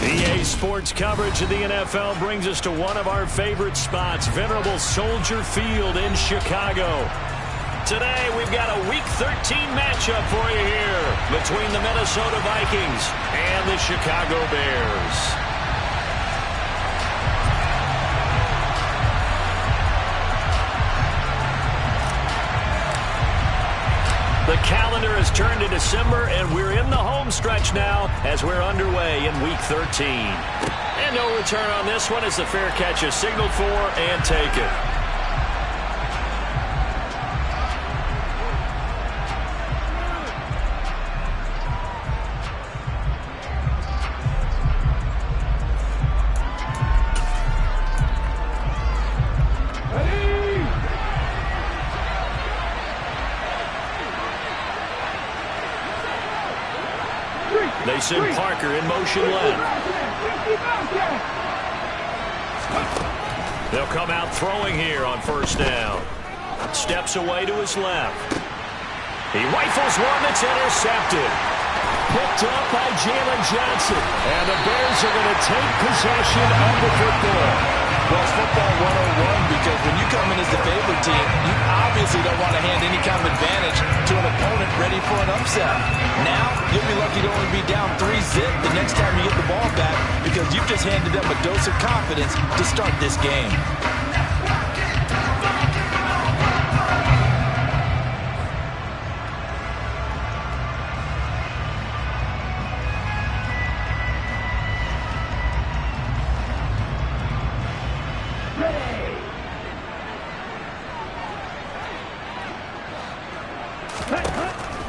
EA Sports coverage of the NFL brings us to one of our favorite spots, venerable Soldier Field in Chicago. Today, we've got a Week 13 matchup for you here between the Minnesota Vikings and the Chicago Bears. The calendar has turned to December, and we're in the home stretch now as we're underway in Week 13. And no return on this one as the fair catch is signaled for and taken. They send Parker in motion left. They'll come out throwing here on first down. Steps away to his left. He rifles one that's intercepted. Picked up by Jalen Johnson. And the Bears are going to take possession of the football. Well, it's football 101 because when you come in as the favorite team, you obviously don't want to hand any kind of advantage to an opponent ready for an upset. Now, you'll be lucky to only be down 3-zip the next time you get the ball back because you've just handed them a dose of confidence to start this game.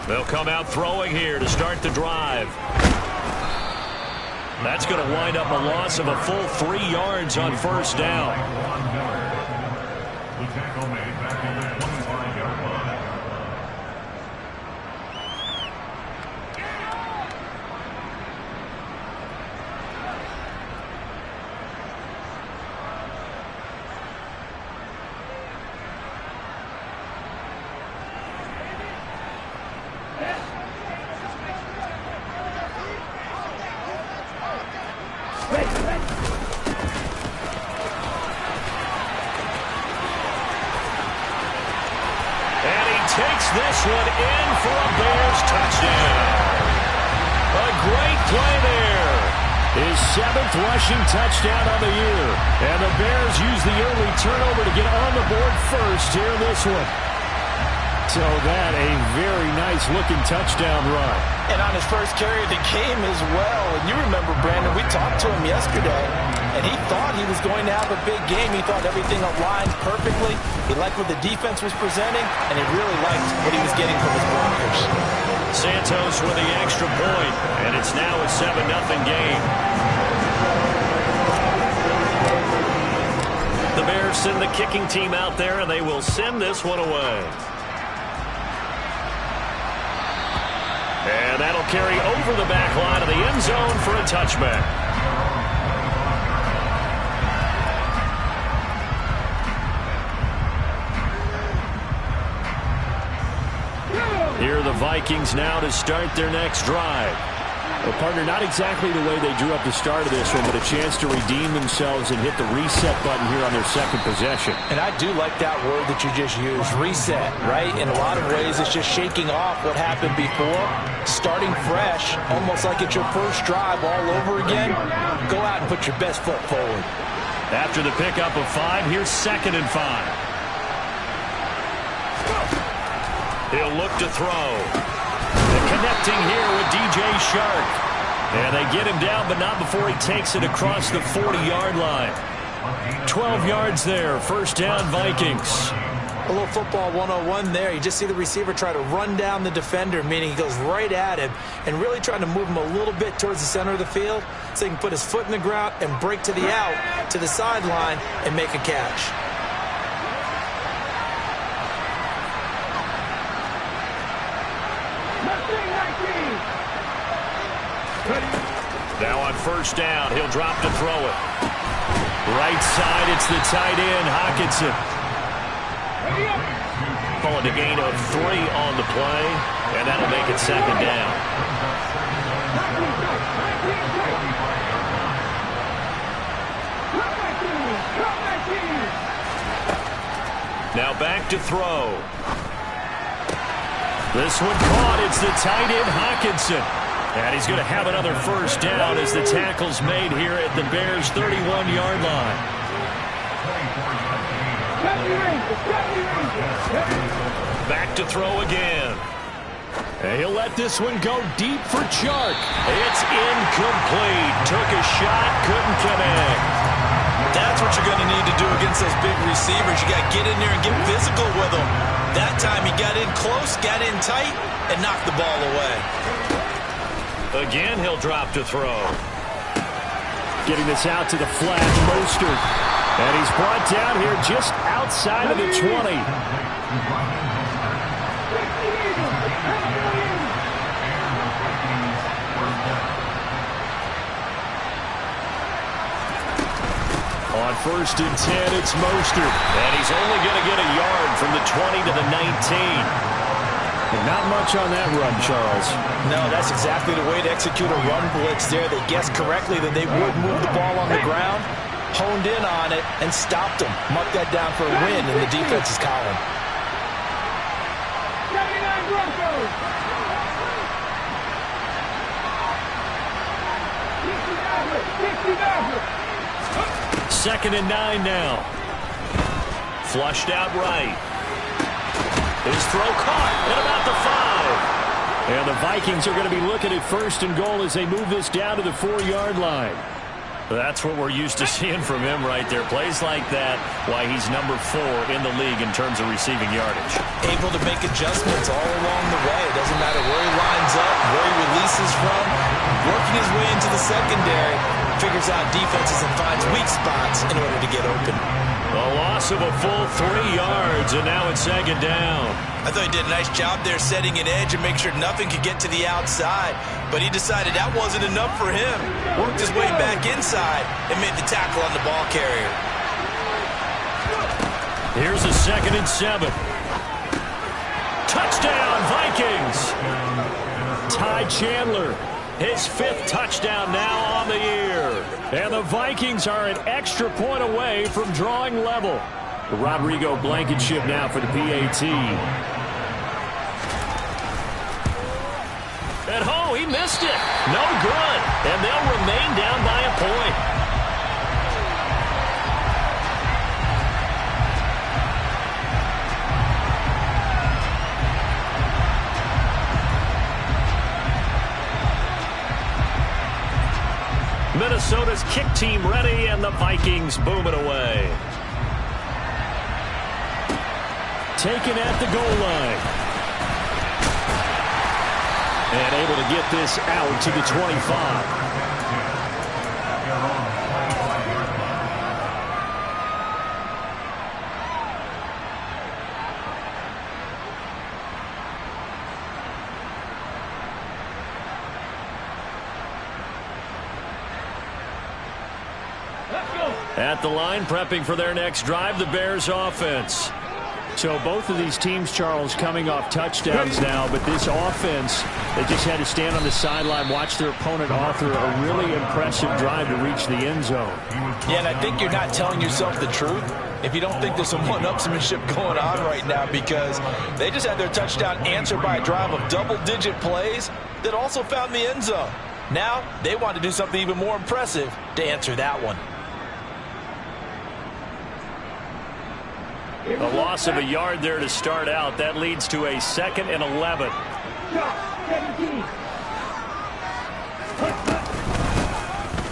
They'll come out throwing here to start the drive. That's going to wind up a loss of a full 3 yards on first down. Takes this one in for a Bears touchdown. A great play there. His 7th rushing touchdown on the year. And the Bears use the early turnover to get on the board first here in this one. So that a very nice looking touchdown run. And on his first carry of the game as well. And you remember, Brandon, we talked to him yesterday, and he thought he was going to have a big game. He thought everything aligned perfectly. He liked what the defense was presenting, and he really liked what he was getting from his blockers. Santos with the extra point, and it's now a 7-0 game. The Bears send the kicking team out there, and they will send this one away. And that'll carry over the back line of the end zone for a touchback. Here are the Vikings now to start their next drive. Well, partner, not exactly the way they drew up the start of this one, but a chance to redeem themselves and hit the reset button here on their second possession. And I do like that word that you just used, reset, right? In a lot of ways, it's just shaking off what happened before, starting fresh, almost like it's your first drive all over again. Go out and put your best foot forward. After the pickup of 5, here's 2nd and 5. He'll look to throw. Connecting here with DJ Shark. And they get him down, but not before he takes it across the 40-yard line. 12 yards there. First down, Vikings. A little football 101 there. You just see the receiver try to run down the defender, meaning he goes right at him and really trying to move him a little bit towards the center of the field so he can put his foot in the ground and break to the out, to the sideline, and make a catch. Now on first down, he'll drop to throw it. Right side, it's the tight end, Hockenson. Calling a gain of 3 on the play, and that'll make it 2nd down. Now back to throw. This one caught. It's the tight end, Hockenson. And he's going to have another first down as the tackle's made here at the Bears' 31-yard line. Back to throw again. And he'll let this one go deep for Chark. It's incomplete. Took a shot, couldn't connect. That's what you're going to need to do against those big receivers. You got to get in there and get physical with them. That time he got in close, got in tight, and knocked the ball away. Again, he'll drop to throw. Getting this out to the flat, Mostert. And he's brought down here just outside of the 20. On 1st and 10, it's Mostert. And he's only going to get a yard from the 20 to the 19. And not much on that run, Charles. No, that's exactly the way to execute a run blitz there. They guessed correctly that they would move the ball on the ground, honed in on it, and stopped them. Marked that down for a win in the defense's column. Second and 9 now. Flushed out right. His throw caught at about the 5. And the Vikings are going to be looking at 1st and goal as they move this down to the 4-yard line. That's what we're used to seeing from him right there. Plays like that, why he's number 4 in the league in terms of receiving yardage. Able to make adjustments all along the way. It doesn't matter where he lines up, where he releases from. Working his way into the secondary, figures out defenses and finds weak spots in order to get open. A loss of a full 3 yards, and now it's 2nd down. I thought he did a nice job there setting an edge and make sure nothing could get to the outside. But he decided that wasn't enough for him. Worked his way back inside and made the tackle on the ball carrier. Here's a 2nd and 7. Touchdown, Vikings! Ty Chandler, his 5th touchdown now on the year. And the Vikings are an extra point away from drawing level. Rodrigo Blankenship now for the PAT. And oh, he missed it. No good. And they'll remain down by a point. Minnesota's kick team ready, and the Vikings boom it away. Taken at the goal line. And able to get this out to the 25. At the line, prepping for their next drive, the Bears offense. So both of these teams, Charles, coming off touchdowns now, but this offense, they just had to stand on the sideline, watch their opponent author a really impressive drive to reach the end zone. Yeah, and I think you're not telling yourself the truth if you don't think there's some one-upsmanship going on right now, because they just had their touchdown answered by a drive of double-digit plays that also found the end zone. Now, they want to do something even more impressive to answer that one. A loss of a yard there to start out. That leads to a 2nd and 11.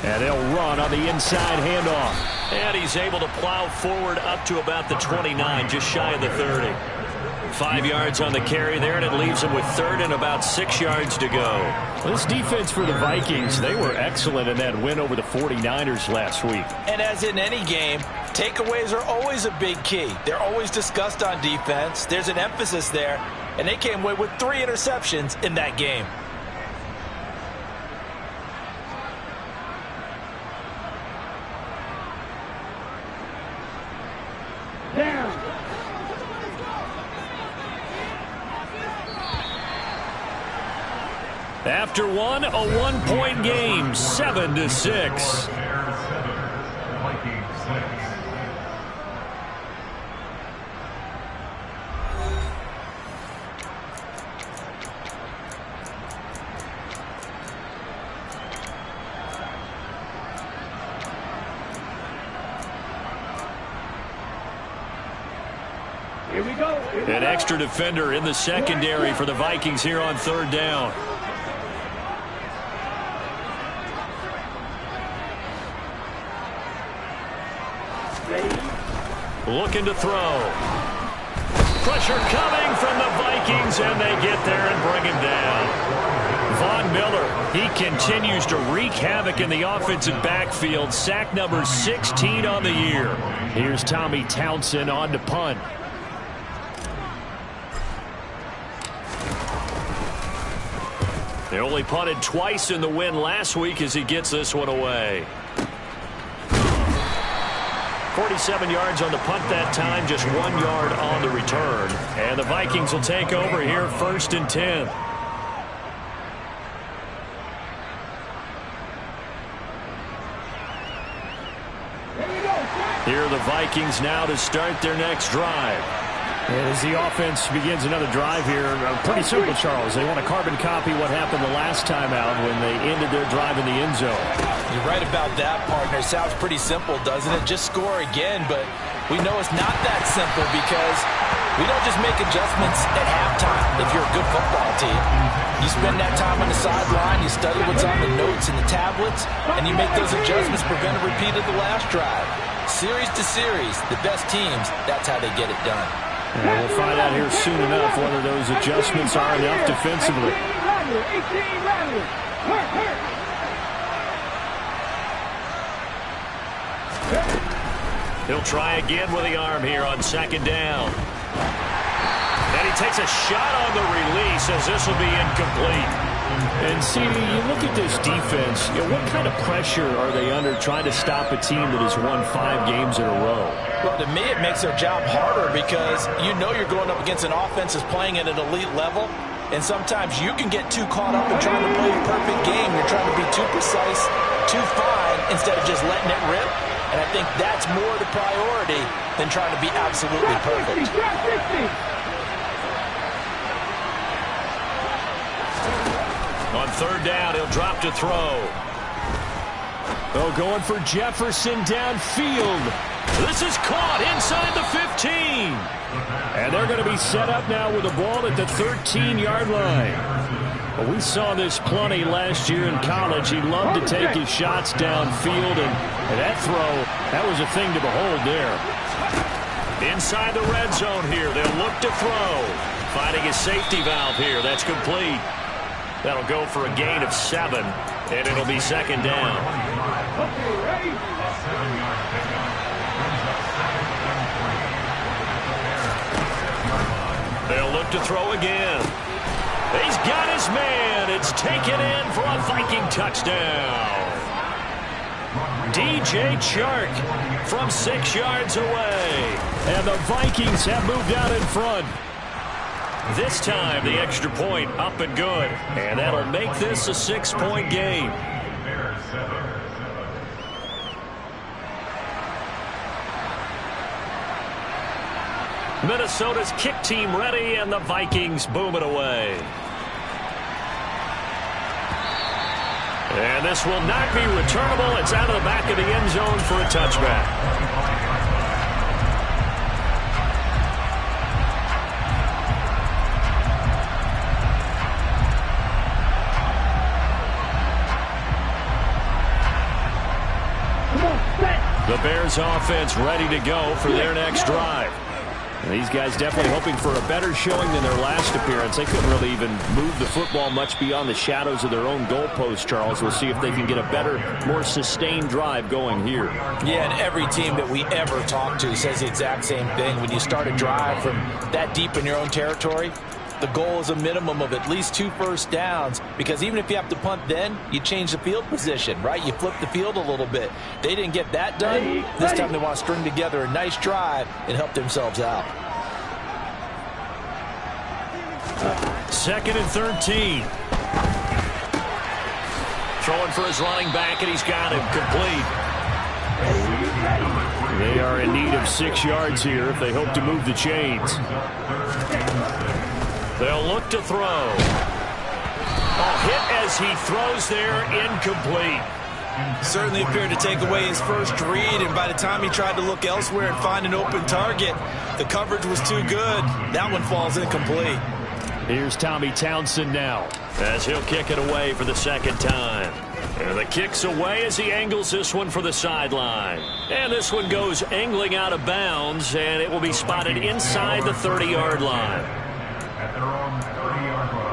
And they'll run on the inside handoff. And he's able to plow forward up to about the 29, just shy of the 30. 5 yards on the carry there, and it leaves him with 3rd and about 6 yards to go. This defense for the Vikings, they were excellent in that win over the 49ers last week. And as in any game, takeaways are always a big key. They're always discussed on defense. There's an emphasis there, and they came away with 3 interceptions in that game. After one, a 1-point game, 7-6. An extra defender in the secondary for the Vikings here on third down. Looking to throw. Pressure coming from the Vikings, and they get there and bring him down. Von Miller, he continues to wreak havoc in the offensive backfield. Sack number 16 on the year. Here's Tommy Townsend on to punt. They only punted twice in the win last week as he gets this one away. 47 yards on the punt that time, just 1 yard on the return. And the Vikings will take over here, 1st and 10. Here are the Vikings now to start their next drive. As the offense begins another drive here, pretty simple, Charles. They want to carbon copy what happened the last time out when they ended their drive in the end zone. You're right about that, partner. Sounds pretty simple, doesn't it? Just score again, but we know it's not that simple because we don't just make adjustments at halftime if you're a good football team. You spend that time on the sideline, you study what's on the notes and the tablets, and you make those adjustments, prevent a repeat of the last drive. Series to series, the best teams, that's how they get it done. And we'll find out here soon enough whether those adjustments are enough defensively. He'll try again with the arm here on 2nd down. And he takes a shot on the release as this will be incomplete. And see, you look at this defense, what kind of pressure are they under trying to stop a team that has won 5 games in a row? Well, to me, it makes their job harder because you know you're going up against an offense that's playing at an elite level, and sometimes you can get too caught up in trying to play a perfect game. You're trying to be too precise, too fine, instead of just letting it rip. And I think that's more the priority than trying to be absolutely perfect. On 3rd down, he'll drop to throw. Oh, going for Jefferson downfield. This is caught inside the 15. And they're going to be set up now with the ball at the 13-yard line. Well, we saw this plenty last year in college. He loved to take his shots downfield, and that throw, that was a thing to behold there. Inside the red zone here, they'll look to throw. Finding his safety valve here, that's complete. That'll go for a gain of 7, and it'll be 2nd down. They'll look to throw again. He's got his man. It's taken in for a Viking touchdown. DJ Chark from 6 yards away. And the Vikings have moved out in front. This time, the extra point up and good. And that'll make this a 6-point game. Minnesota's kick team ready, and the Vikings boom it away. And this will not be returnable. It's out of the back of the end zone for a touchback. The Bears offense ready to go for their next drive. And these guys definitely hoping for a better showing than their last appearance. They couldn't really even move the football much beyond the shadows of their own goalpost, Charles. We'll see if they can get a better, more sustained drive going here. Yeah, and every team that we ever talk to says the exact same thing. When you start a drive from that deep in your own territory, the goal is a minimum of at least 2 first downs, because even if you have to punt then, you change the field position, right? You flip the field a little bit. They didn't get that done. This time they want to string together a nice drive and help themselves out. 2nd and 13. Throwing for his running back, and he's got him complete. They are in need of 6 yards here if they hope to move the chains. They'll look to throw. A hit as he throws there, incomplete. Certainly appeared to take away his first read, and by the time he tried to look elsewhere and find an open target, the coverage was too good. That one falls incomplete. Here's Tommy Townsend now, as he'll kick it away for the second time. And the kick's away as he angles this one for the sideline. And this one goes angling out of bounds, and it will be spotted inside the 30-yard line. At their own 30-yard line.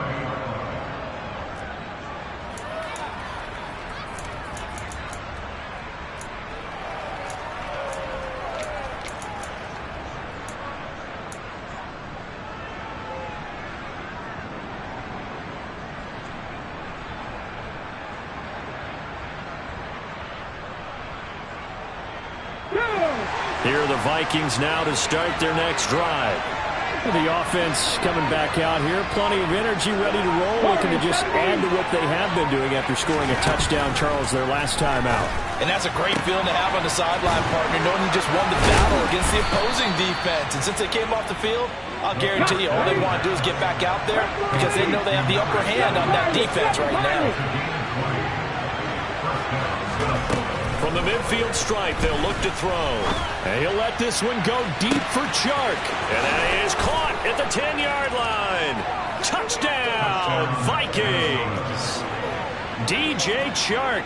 Here are the Vikings now to start their next drive. The offense coming back out here. Plenty of energy, ready to roll, looking to just add to what they have been doing after scoring a touchdown, Charles, their last time out. And that's a great feeling to have on the sideline, partner, knowing you just won the battle against the opposing defense. And since they came off the field, I'll guarantee you all they want to do is get back out there because they know they have the upper hand on that defense right now. From the midfield stripe, they'll look to throw. And he'll let this one go deep for Chark. And that is caught at the 10-yard line. Touchdown, Vikings. DJ Chark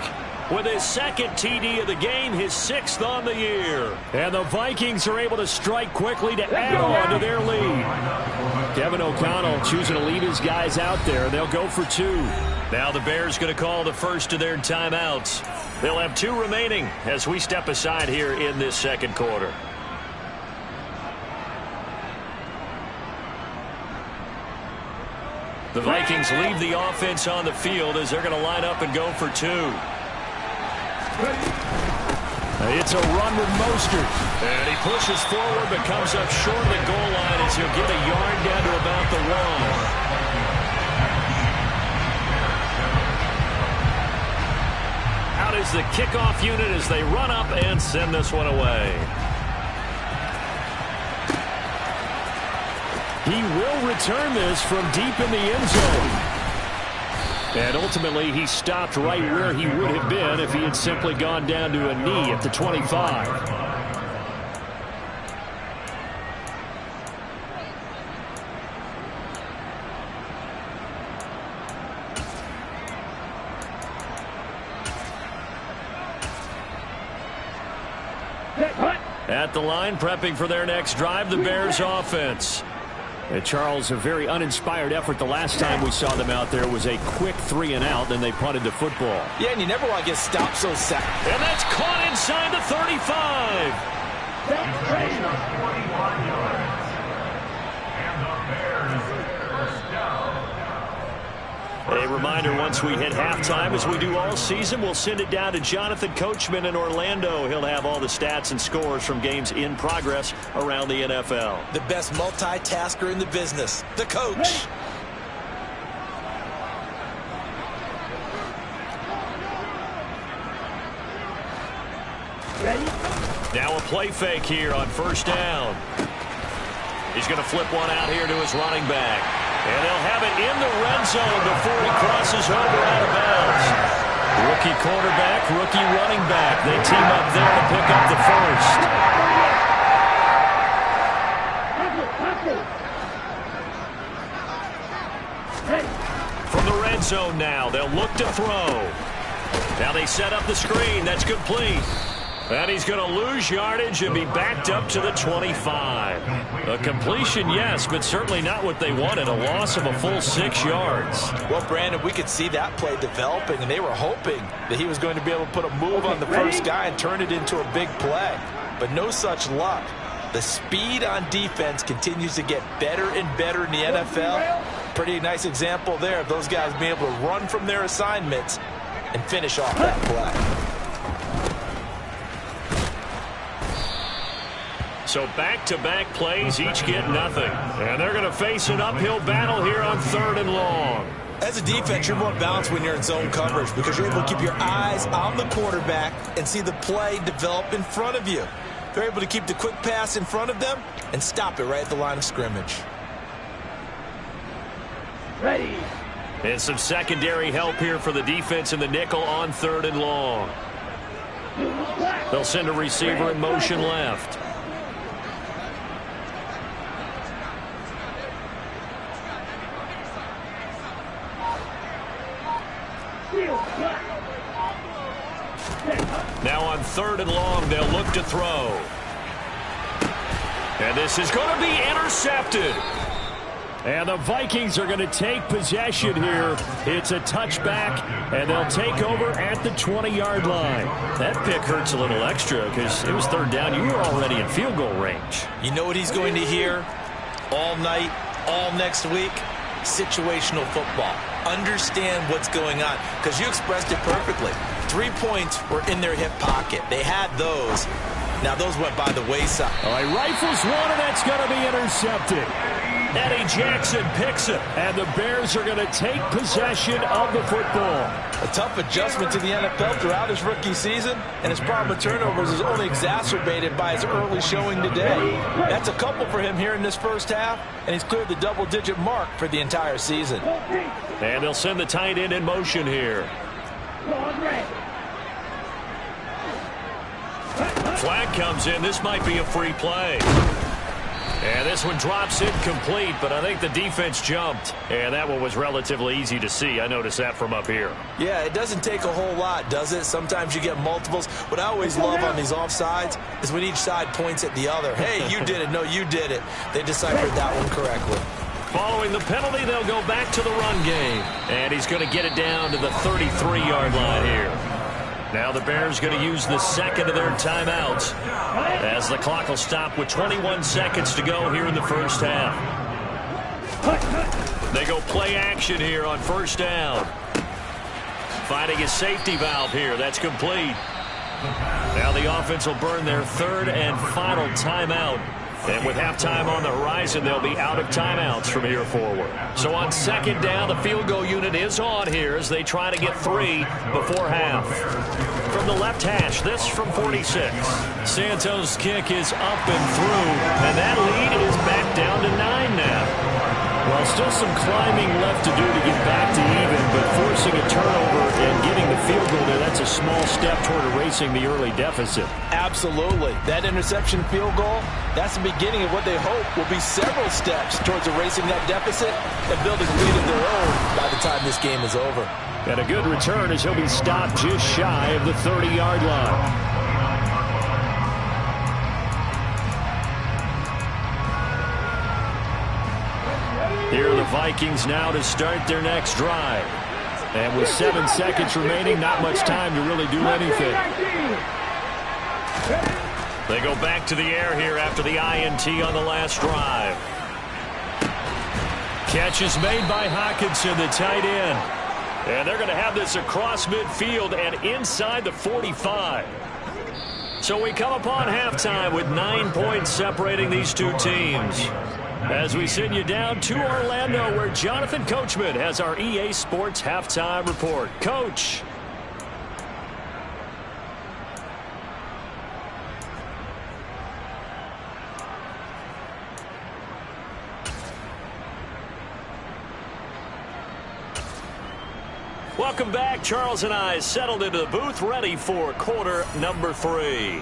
with his second TD of the game, his 6th on the year. And the Vikings are able to strike quickly to add on to their lead. Kevin O'Connell choosing to leave his guys out there. They'll go for 2. Now the Bears going to call the first of their timeouts. They'll have 2 remaining as we step aside here in this second quarter. The Vikings leave the offense on the field as they're going to line up and go for 2. It's a run with Mostert. And he pushes forward but comes up short of the goal line as he'll get a yard down to about the 1. Out is the kickoff unit as they run up and send this one away. He will return this from deep in the end zone. And ultimately, he stopped right where he would have been if he had simply gone down to a knee at the 25. At the line, prepping for their next drive, the Bears offense. And Charles, a very uninspired effort the last time we saw them out there was a quick 3-and-out, then they punted the football. Yeah, and you never want to get stopped so sad. And that's caught inside the 35. That's crazy. 21 yards. And the Bears first down. A reminder, once we hit halftime, as we do all season, we'll send it down to Jonathan Coachman in Orlando. He'll have all the stats and scores from games in progress around the NFL. The best multitasker in the business, the coach. Ready? Now a play fake here on first down. He's going to flip one out here to his running back. And they'll have it in the red zone before he crosses over out of bounds. Rookie quarterback, rookie running back. They team up there to pick up the first. From the red zone now, they'll look to throw. Now they set up the screen. That's complete. And he's going to lose yardage and be backed up to the 25. A completion, yes, but certainly not what they wanted. A loss of a full 6 yards. Well, Brandon, we could see that play developing, and they were hoping that he was going to be able to put a move on the first guy and turn it into a big play. But no such luck. The speed on defense continues to get better and better in the NFL. Pretty nice example there of those guys being able to run from their assignments and finish off that play. So back-to-back plays, each get nothing. And they're going to face an uphill battle here on 3rd and long. As a defense, you're more balanced when you're in zone coverage because you're able to keep your eyes on the quarterback and see the play develop in front of you. They're able to keep the quick pass in front of them and stop it right at the line of scrimmage. Ready. And some secondary help here for the defense in the nickel on 3rd and long. They'll send a receiver in motion left. Now on 3rd and long, they'll look to throw. And this is going to be intercepted. And the Vikings are going to take possession here. It's a touchback, and they'll take over at the 20-yard line. That pick hurts a little extra because it was 3rd down. You were already in field goal range. You know what he's going to hear all night, all next week? Situational football. Understand what's going on, because you expressed it perfectly. 3 points were in their hip pocket. They had those. Now those went by the wayside. All right, rifles one, and that's going to be intercepted. Eddie Jackson picks it, and the Bears are going to take possession of the football. A tough adjustment to the NFL throughout his rookie season, and his problem with turnovers is only exacerbated by his early showing today. That's a couple for him here in this first half, and he's cleared the double-digit mark for the entire season. And they'll send the tight end in motion here. Flag comes in. This might be a free play. And this one drops incomplete, but I think the defense jumped. And that one was relatively easy to see. I noticed that from up here. Yeah, it doesn't take a whole lot, does it? Sometimes you get multiples. What I always love on these offsides is when each side points at the other. Hey, you did it. No, you did it. They deciphered that one correctly. Following the penalty, they'll go back to the run game. And he's going to get it down to the 33-yard line here. Now the Bears going to use the second of their timeouts as the clock will stop with 21 seconds to go here in the first half. They go play action here on 1st down. Finding a safety valve here. That's complete. Now the offense will burn their 3rd and final timeout. And with halftime on the horizon, they'll be out of timeouts from here forward. So on 2nd down, the field goal unit is on here as they try to get 3 before half. From the left hash, this from 46. Santos' kick is up and through, and that lead is back down to 9 now. Well, still some climbing left to do to get back to even, but forcing a turnover and getting the field goal there, that's a small step toward erasing the early deficit. Absolutely. That interception field goal, that's the beginning of what they hope will be several steps towards erasing that deficit and building a lead of their own by the time this game is over. And a good return as he'll be stopped just shy of the 30-yard line. Here are the Vikings now to start their next drive. And with 7 seconds remaining, not much time to really do anything. They go back to the air here after the INT on the last drive. Catch is made by Hockenson, the tight end. And they're going to have this across midfield and inside the 45. So we come upon halftime with 9 points separating these two teams. As we send you down to Orlando, where Jonathan Coachman has our EA Sports halftime report. Coach. Welcome back. Charles and I settled into the booth, ready for quarter number 3.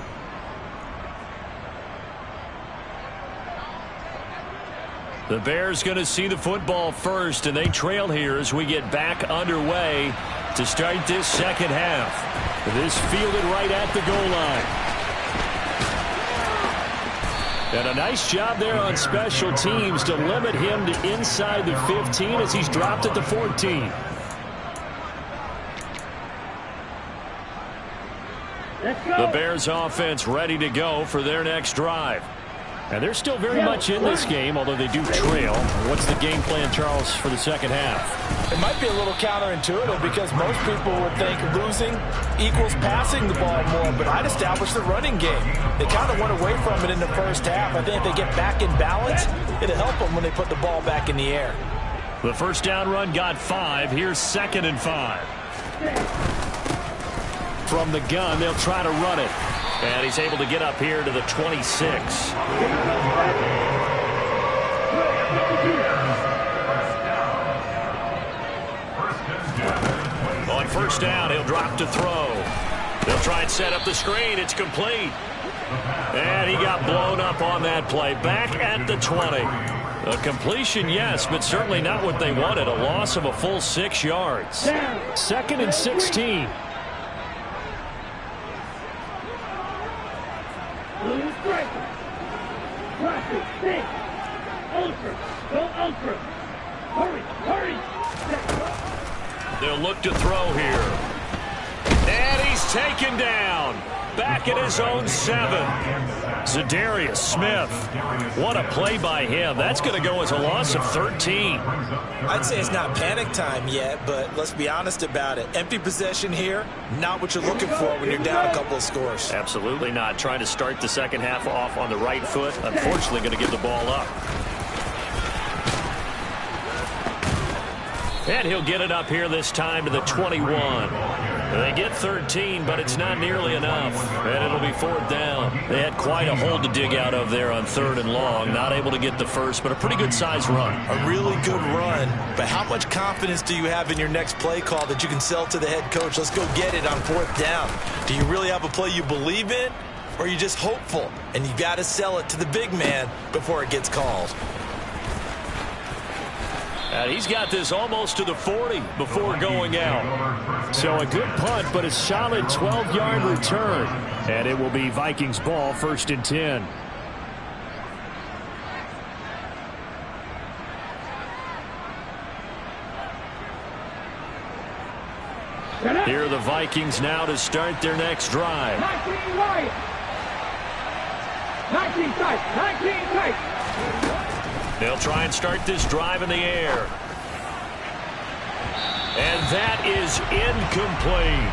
The Bears going to see the football first, and they trail here as we get back underway to start this second half. This fielded right at the goal line. And a nice job there on special teams to limit him to inside the 15 as he's dropped at the 14. The Bears offense ready to go for their next drive. And they're still very much in this game, although they do trail. What's the game plan, Charles, for the second half? It might be a little counterintuitive because most people would think losing equals passing the ball more, but I'd establish the running game. They kind of went away from it in the first half. I think if they get back in balance, it'll help them when they put the ball back in the air. The first down run got 5. Here's 2nd and 5. From the gun, they'll try to run it. And he's able to get up here to the 26. On 1st down, he'll drop to throw. They'll try and set up the screen. It's complete. And he got blown up on that play. Back at the 20. A completion, yes, but certainly not what they wanted. A loss of a full 6 yards. 2nd and 16. They'll look to throw here. And he's taken down. Back at his own 7. Zadarius Smith. What a play by him. That's going to go as a loss of 13. I'd say it's not panic time yet, but let's be honest about it. Empty possession here, not what you're looking for when you're down a couple of scores. Absolutely not. Trying to start the second half off on the right foot. Unfortunately, going to give the ball up. And he'll get it up here this time to the 21. They get 13, but it's not nearly enough. And it'll be 4th down. They had quite a hole to dig out of there on 3rd and long. Not able to get the first, but a pretty good-sized run. A really good run. But how much confidence do you have in your next play call that you can sell to the head coach? Let's go get it on 4th down. Do you really have a play you believe in? Or are you just hopeful? And you got to sell it to the big man before it gets called. And he's got this almost to the 40 before going out. So a good punt, but a solid 12-yard return. And it will be Vikings ball, 1st and 10. Here are the Vikings now to start their next drive. 19 right. 19 tight. 19 tight. They'll try and start this drive in the air. And that is incomplete.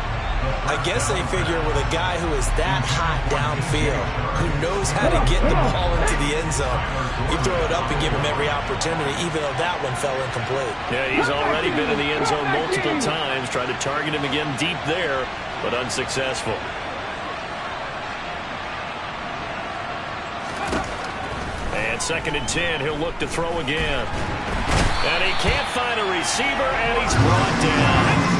I guess they figure with a guy who is that hot downfield, who knows how to get the ball into the end zone, you throw it up and give him every opportunity, even though that one fell incomplete. Yeah, he's already been in the end zone multiple times, tried to target him again deep there, but unsuccessful. And 2nd and 10, he'll look to throw again. And he can't find a receiver, and he's brought down.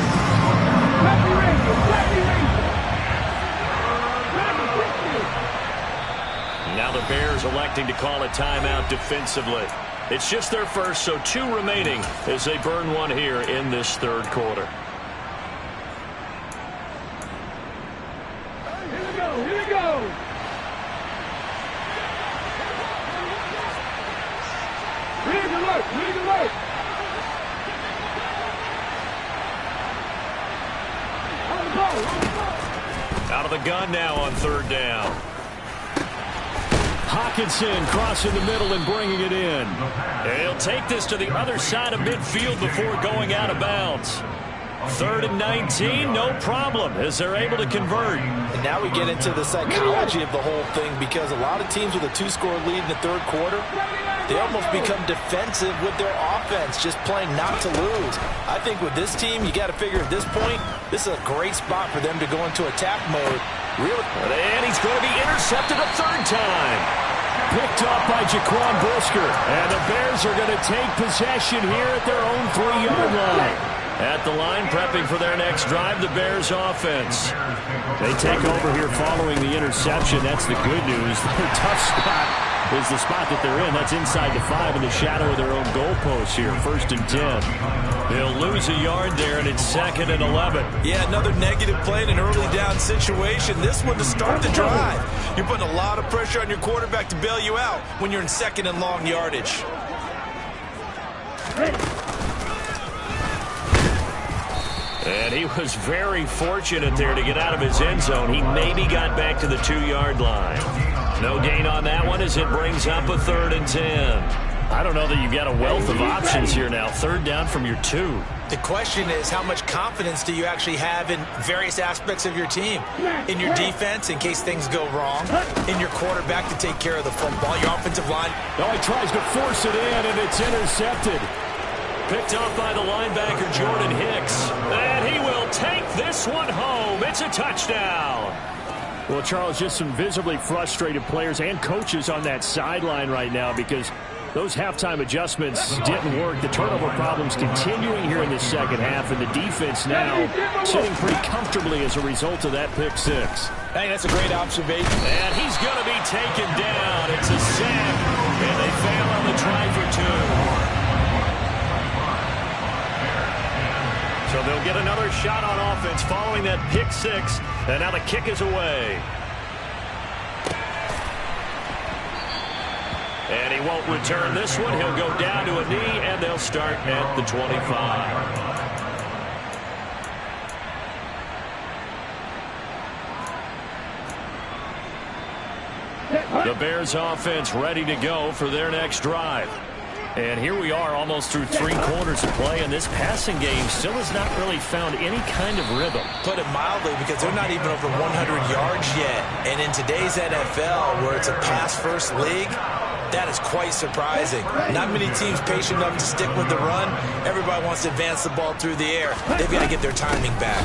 Now the Bears electing to call a timeout defensively. It's just their first, so 2 remaining as they burn one here in this 3rd quarter. Here we go. Here we go. Read the work. Read the work. On the ball. On the ball. Out of the gun now on 3rd down. Hawkinson crossing the middle and bringing it in. And he'll take this to the other side of midfield before going out of bounds. 3rd and 19, no problem, as they're able to convert. And now we get into the psychology of the whole thing, because a lot of teams with a 2-score lead in the 3rd quarter, they almost become defensive with their offense, just playing not to lose. I think with this team, you got to figure at this point, this is a great spot for them to go into attack mode. Really? And he's going to be intercepted a 3rd time. Picked off by Jaquan Brisker. And the Bears are going to take possession here at their own 3-yard line. At the line, prepping for their next drive, the Bears offense. They take over here following the interception. That's the good news. Their tough spot is the spot that they're in. That's inside the 5 in the shadow of their own goalpost here. 1st and 10. They'll lose a yard there, and it's 2nd and 11. Yeah, another negative play in an early down situation. This one to start the drive. You're putting a lot of pressure on your quarterback to bail you out when you're in 2nd and long yardage. And he was very fortunate there to get out of his end zone. He maybe got back to the 2-yard line. No gain on that one as it brings up a 3rd and 10. I don't know that you've got a wealth of options here now. 3rd down from your 2. The question is, how much confidence do you actually have in various aspects of your team? In your defense, in case things go wrong. In your quarterback to take care of the football. Your offensive line. Oh, he tries to force it in, and it's intercepted. Picked off by the linebacker, Jordan Hicks. And he will take this one home. It's a touchdown. Well, Charles, just some visibly frustrated players and coaches on that sideline right now, because Those halftime adjustments didn't work. The turnover problems continuing here in the second half, and the defense now sitting pretty comfortably as a result of that pick six. Hey, that's a great observation. And he's going to be taken down. It's a sack, and they fail on the try for two. So they'll get another shot on offense following that pick six, and now the kick is away. And he won't return this one. He'll go down to a knee, and they'll start at the 25. The Bears offense ready to go for their next drive. And here we are almost through 3 quarters of play, and this passing game still has not really found any kind of rhythm. Put it mildly, because they're not even over 100 yards yet. And in today's NFL, where it's a pass-first league, that is quite surprising. Not many teams patient enough to stick with the run. Everybody wants to advance the ball through the air. They've got to get their timing back.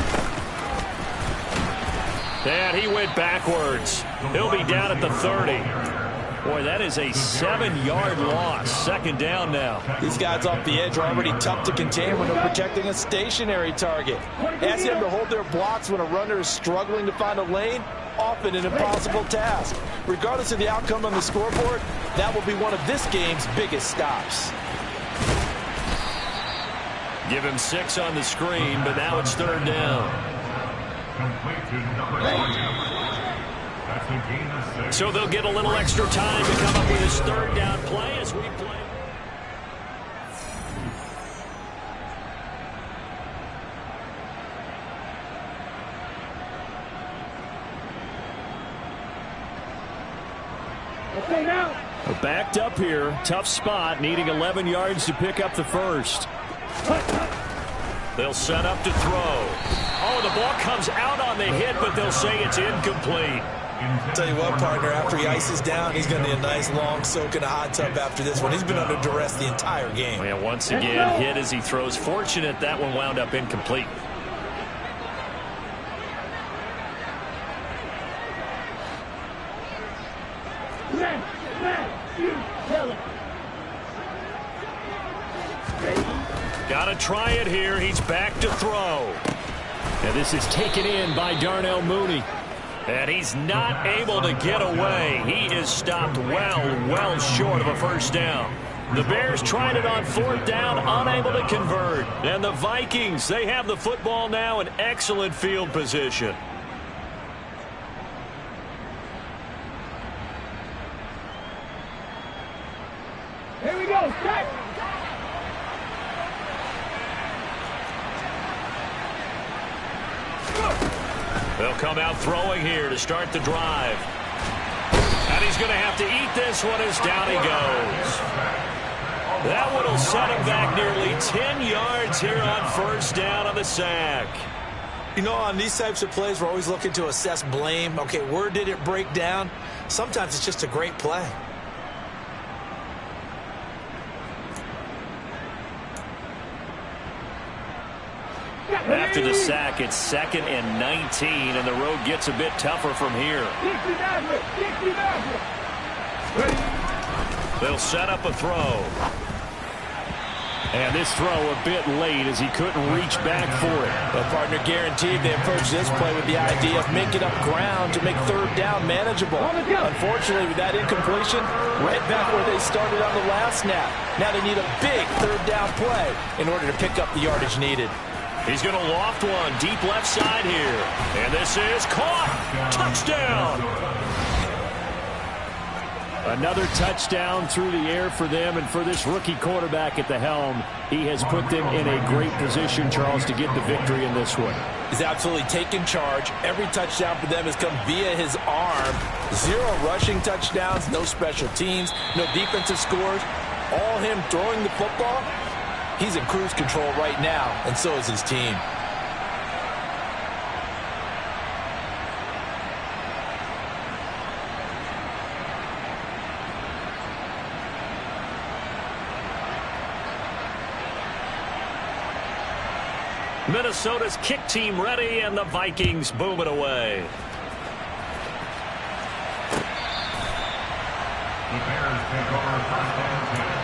And he went backwards. He'll be down at the 30. Boy, that is a 7-yard loss. Second down now. These guys off the edge are already tough to contain when they're protecting a stationary target. Ask them to hold their blocks when a runner is struggling to find a lane. Often an impossible task. Regardless of the outcome on the scoreboard, that will be one of this game's biggest stops. Give him 6 on the screen, but now it's third down. So they'll get a little extra time to come up with his third down play as we play. Okay, now. Backed up here. Tough spot. Needing 11 yards to pick up the first. They'll set up to throw. Oh, the ball comes out on the hit, but they'll say it's incomplete. Tell you what, partner, after he ices down, he's going to need a nice long soak in a hot tub after this one. He's been under duress the entire game. Oh, yeah, once again, hit as he throws. Fortunate that one wound up incomplete. Got to try it here. He's back to throw. And this is taken in by Darnell Mooney. And he's not able to get away. He is stopped well short of a first down. The Bears tried it on 4th down, unable to convert. And the Vikings, they have the football now in excellent field position. Here we go. Strike. They'll come out throwing here to start the drive. And he's going to have to eat this one as down he goes. That one will set him back nearly 10 yards here on first down on the sack. You know, on these types of plays, we're always looking to assess blame. Okay, where did it break down? Sometimes it's just a great play. After the sack, it's 2nd and 19, and the road gets a bit tougher from here. They'll set up a throw. And this throw a bit late as he couldn't reach back for it. The partner guaranteed they approached this play with the idea of making up ground to make 3rd down manageable. Unfortunately, with that incompletion, right back where they started on the last snap. Now they need a big 3rd down play in order to pick up the yardage needed. He's going to loft one deep left side here. And this is caught. Touchdown. Another touchdown through the air for them, and for this rookie quarterback at the helm, he has put them in a great position, Charles, to get the victory in this one. He's absolutely taken charge. Every touchdown for them has come via his arm. 0 rushing touchdowns, no special teams, no defensive scores. All him throwing the football. He's in cruise control right now, and so is his team. Minnesota's kick team ready, and the Vikings boom it away. The Bears take over first and 10.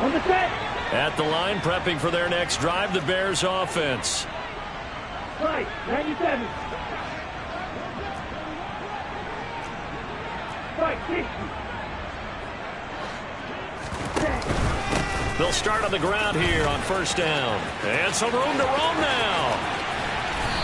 On the set. At the line, prepping for their next drive, the Bears offense. Right, 97. Right, 60. They'll start on the ground here on first down. And some room to roam now.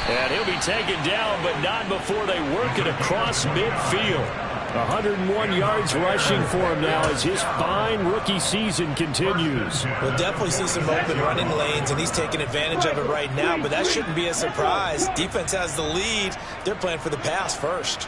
And he'll be taken down, but not before they work it across midfield. 101 yards rushing for him now as his fine rookie season continues. We'll definitely see some open running lanes, and he's taking advantage of it right now, but that shouldn't be a surprise. Defense has the lead. They're playing for the pass first.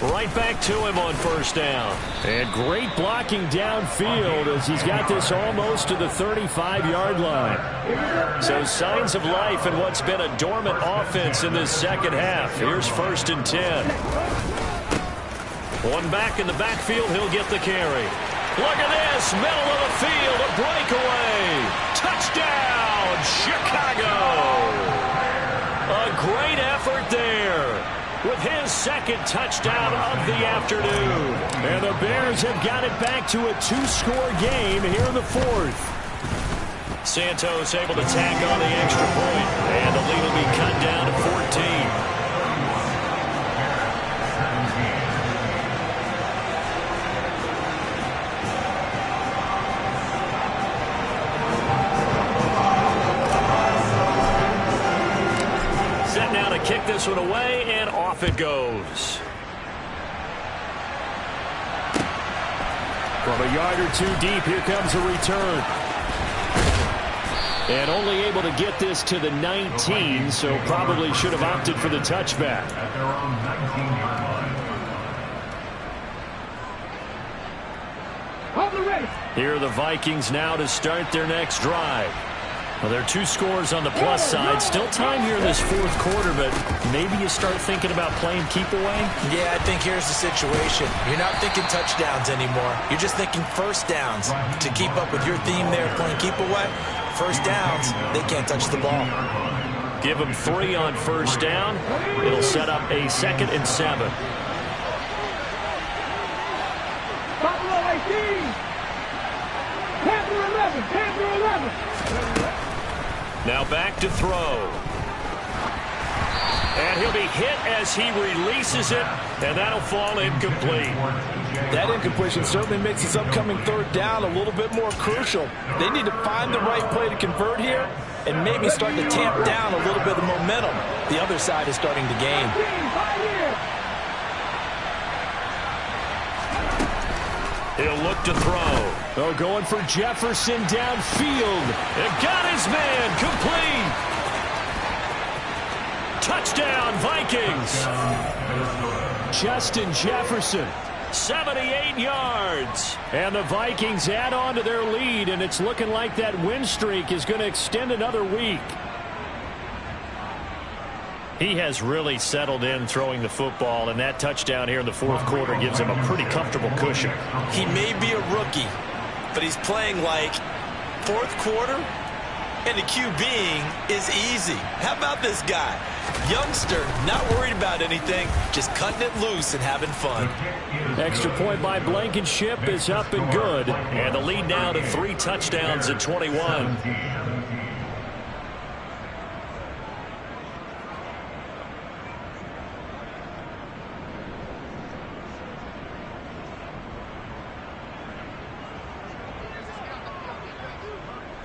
Right back to him on first down. And great blocking downfield as he's got this almost to the 35-yard line. So signs of life in what's been a dormant offense in this second half. Here's 1st and 10. One back in the backfield, he'll get the carry. Look at this, middle of the field, a breakaway. Touchdown, Chicago. A great effort there with his second touchdown of the afternoon. And the Bears have got it back to a 2-score game here in the 4th. Santos able to tack on the extra point, and the lead will be cut down to 14. Set now to kick this one away, and off it goes. From a yard or two deep, here comes a return. And only able to get this to the 19, so probably should have opted for the touchback. At their own 19-yard line. On the race. Here are the Vikings now to start their next drive. Well, there are 2 scores on the plus side. Still time here in this 4th quarter, but maybe you start thinking about playing keep away? Yeah, I think here's the situation. You're not thinking touchdowns anymore. You're just thinking first downs. To keep up with your theme there, playing keep away, first downs, they can't touch the ball. Give them 3 on first down. It'll set up a 2nd and 7. Buffalo 18. Panther 11. Panther 11. Now back to throw. And he'll be hit as he releases it, and that'll fall incomplete. That incompletion certainly makes this upcoming 3rd down a little bit more crucial. They need to find the right play to convert here and maybe start to tamp down a little bit of momentum. The other side is starting to gain. He'll look to throw. Oh, going for Jefferson downfield. It got his man complete. Touchdown, Vikings. Justin Jefferson, 78 yards. And the Vikings add on to their lead, and it's looking like that win streak is going to extend another week. He has really settled in throwing the football, and that touchdown here in the 4th quarter gives him a pretty comfortable cushion. He may be a rookie, but he's playing like 4th quarter, and the QBing is easy. How about this guy? Youngster, not worried about anything, just cutting it loose and having fun. Extra point by Blankenship is up and good, and the lead now to 3 touchdowns at 21.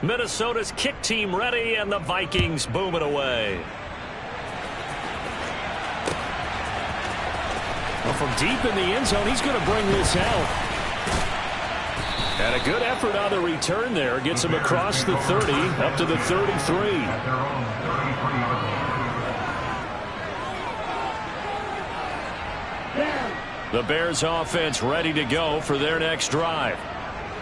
Minnesota's kick team ready, and the Vikings booming away. Well, from deep in the end zone, he's going to bring this out. And a good effort on the return there. Gets him across the 30, up to the 33. The Bears offense ready to go for their next drive.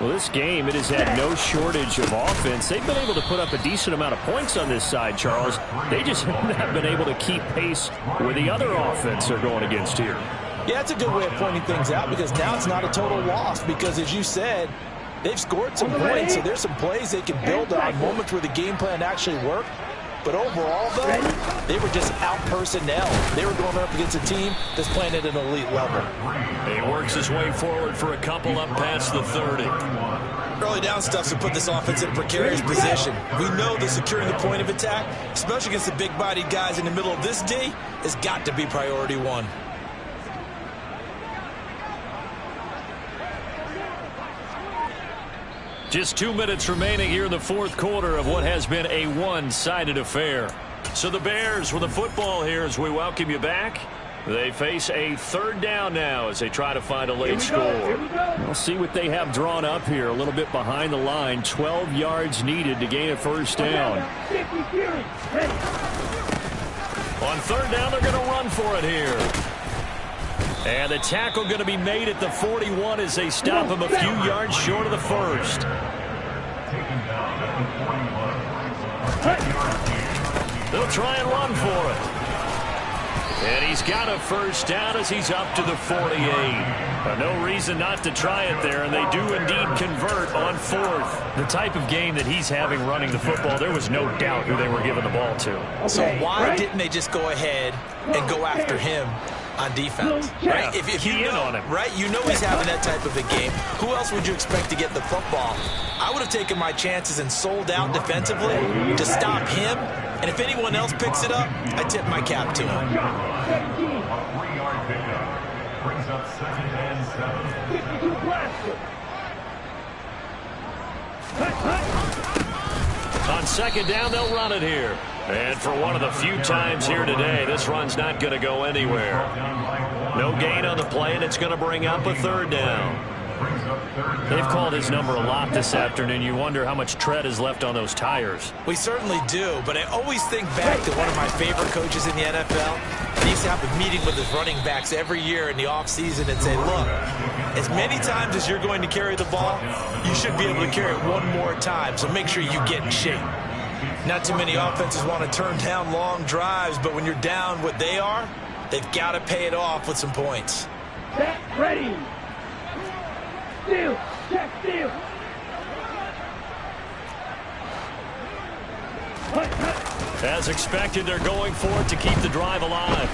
Well, this game, it has had no shortage of offense. They've been able to put up a decent amount of points on this side, Charles. They just haven't been able to keep pace with the other offense they're going against here. Yeah, that's a good way of pointing things out, because now it's not a total loss, because as you said, they've scored some points, so there's some plays they can build on, moments where the game plan actually worked. But overall, though, They were just out personnel. They were going up against a team that's playing at an elite level. He works his way forward for a couple up past the 30. Early down stuff to put this offense in a precarious position. We know that securing the point of attack, especially against the big-bodied guys in the middle of this D, has got to be priority one. Just 2 minutes remaining here in the fourth quarter of what has been a one-sided affair. So the Bears with the football here as we welcome you back. They face a third down now as they try to find a late score. We'll see what they have drawn up here. A little bit behind the line. 12 yards needed to gain a first down. On third down, they're going to run for it here. And the tackle going to be made at the 41 as they stop him a few yards short of the first. They'll try and run for it. And he's got a first down as he's up to the 48. No reason not to try it there, and they do indeed convert on fourth. The type of game that he's having running the football, there was no doubt who they were giving the ball to. So why didn't they just go ahead and go after him on defense? Right? If you know, on him. Right? You know he's having that type of a game. Who else would you expect to get the football? I would have taken my chances and sold out defensively to stop him. And if anyone else picks it up, I tip my cap to him. Brings up 2nd and 7. On second down, they'll run it here. And for one of the few times here today, this run's not going to go anywhere. No gain on the play, and it's going to bring up a third down. They've called his number a lot this afternoon. You wonder how much tread is left on those tires. We certainly do, but I always think back to one of my favorite coaches in the NFL. He used to have a meeting with his running backs every year in the offseason and say, look, as many times as you're going to carry the ball, you should be able to carry it one more time, so make sure you get in shape. Not too many offenses want to turn down long drives, but when you're down what they are, they've got to pay it off with some points. Set, ready. Steal, check, steal. As expected, they're going for it to keep the drive alive.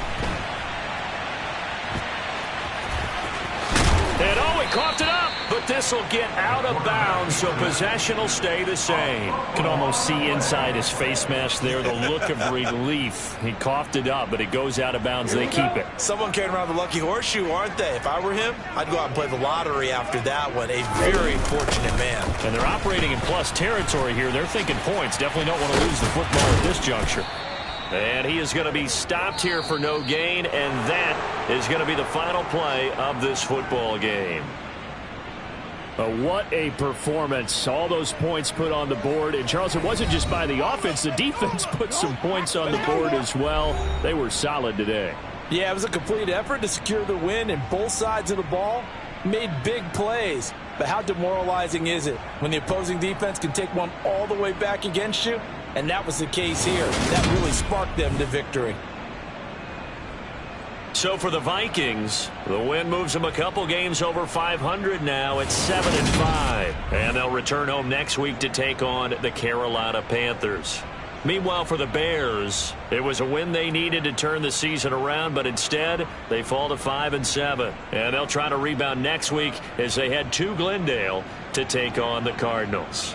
And oh, he coughed it up, but this will get out of bounds, so possession will stay the same. Can almost see inside his face mask there, the look of relief. He coughed it up, but it goes out of bounds. They keep it. Someone carrying around the lucky horseshoe, aren't they? If I were him, I'd go out and play the lottery after that one. A very fortunate man. And they're operating in plus territory here. They're thinking points. Definitely don't want to lose the football at this juncture. And he is going to be stopped here for no gain, and that is going to be the final play of this football game. What a performance. All those points put on the board. And, Charles, it wasn't just by the offense. The defense put some points on the board as well. They were solid today. Yeah, it was a complete effort to secure the win, and both sides of the ball made big plays. But how demoralizing is it when the opposing defense can take one all the way back against you? And that was the case here. That really sparked them to victory. So for the Vikings, the win moves them a couple games over 500 now at 7-5. And they'll return home next week to take on the Carolina Panthers. Meanwhile, for the Bears, it was a win they needed to turn the season around, but instead they fall to 5-7. And they'll try to rebound next week as they head to Glendale to take on the Cardinals.